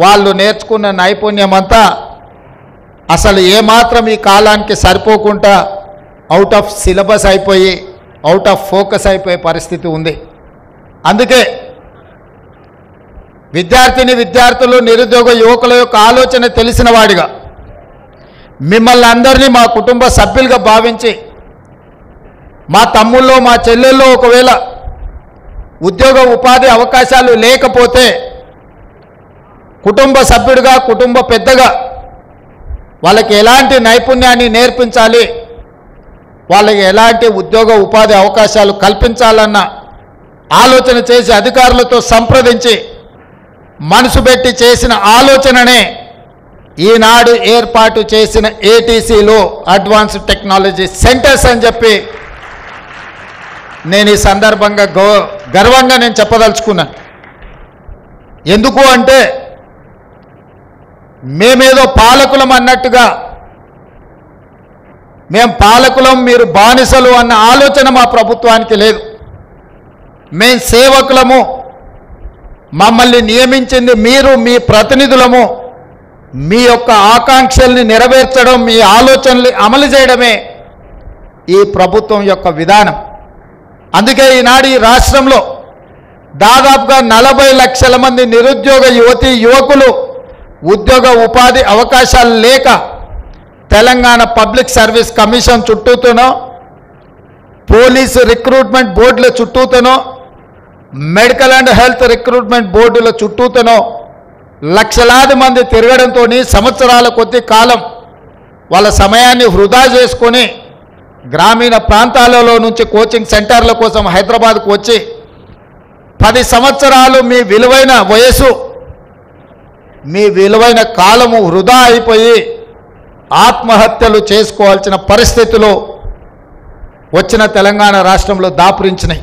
వాళ్ళు నేర్చుకున్న నైపుణ్యం అంతా అసలు ఏమాత్రం ఈ కాలానికి సరిపోకుండా అవుట్ ఆఫ్ సిలబస్ అయిపోయి అవుట్ ఆఫ్ ఫోకస్ అయిపోయే పరిస్థితి ఉంది. అందుకే విద్యార్థులు నిరుద్యోగ యువకుల యొక్క ఆలోచన తెలిసిన వాడిగా మిమ్మల్ని అందరినీ మా కుటుంబ సభ్యులుగా భావించి మా తమ్ముళ్ళో మా చెల్లెల్లో ఒకవేళ ఉద్యోగ ఉపాధి అవకాశాలు లేకపోతే కుటుంబ సభ్యుడిగా కుటుంబ పెద్దగా వాళ్ళకి ఎలాంటి నైపుణ్యాన్ని నేర్పించాలి, వాళ్ళకి ఎలాంటి ఉద్యోగ ఉపాధి అవకాశాలు కల్పించాలన్న ఆలోచన చేసి అధికారులతో సంప్రదించి మనసు పెట్టి చేసిన ఆలోచననే ఈనాడు ఏర్పాటు చేసిన ఏటీసీలో అడ్వాన్స్డ్ టెక్నాలజీ సెంటర్స్ అని చెప్పి నేను ఈ సందర్భంగా గర్వంగా నేను చెప్పదలుచుకున్నాను. ఎందుకు అంటే మేమేదో పాలకులం అన్నట్టుగా, మేము పాలకులం మీరు బానిసలు అన్న ఆలోచన మా ప్రభుత్వానికి లేదు. మేము సేవకులము, మమ్మల్ని నియమించింది మీరు, మీ ప్రతినిధులము, మీ యొక్క ఆకాంక్షల్ని నెరవేర్చడం, మీ ఆలోచనల్ని అమలు చేయడమే ఈ ప్రభుత్వం యొక్క విధానం. అందుకే ఈనాడు ఈ రాష్ట్రంలో దాదాపుగా 40 లక్షల మంది నిరుద్యోగ యువతీ యువకులు ఉద్యోగ ఉపాధి అవకాశాలు లేక తెలంగాణ పబ్లిక్ సర్వీస్ కమిషన్ చుట్టూతోనో, పోలీసు రిక్రూట్మెంట్ బోర్డుల చుట్టూతోనో, మెడికల్ అండ్ హెల్త్ రిక్రూట్మెంట్ బోర్డుల చుట్టూతోనో లక్షలాది మంది తిరగడంతో సంవత్సరాల కొద్ది కాలం వాళ్ళ సమయాన్ని వృధా చేసుకొని గ్రామీణ ప్రాంతాలలో నుంచి కోచింగ్ సెంటర్ల కోసం హైదరాబాద్కు వచ్చి 10 సంవత్సరాలు మీ విలువైన వయసు, మీ విలువైన కాలము వృధా అయిపోయి ఆత్మహత్యలు చేసుకోవాల్సిన పరిస్థితులు వచ్చిన తెలంగాణ రాష్ట్రంలో దాపురించినాయి.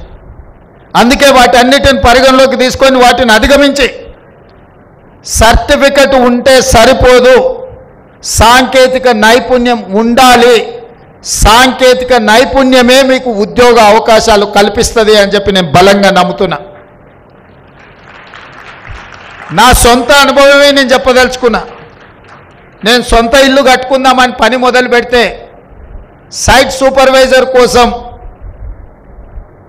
అందుకే వాటన్నిటిని పరిగణలోకి తీసుకొని వాటిని అధిగమించి సర్టిఫికెట్ ఉంటే సరిపోదు, సాంకేతిక నైపుణ్యం ఉండాలి, సాంకేతిక నైపుణ్యమే మీకు ఉద్యోగ అవకాశాలు కల్పిస్తుంది అని చెప్పి నేను బలంగా నమ్ముతున్నా. నా సొంత అనుభవమే నేను చెప్పదలుచుకున్నా. నేను సొంత ఇల్లు కట్టుకుందామని పని మొదలు పెడితే సైట్ సూపర్వైజర్ కోసం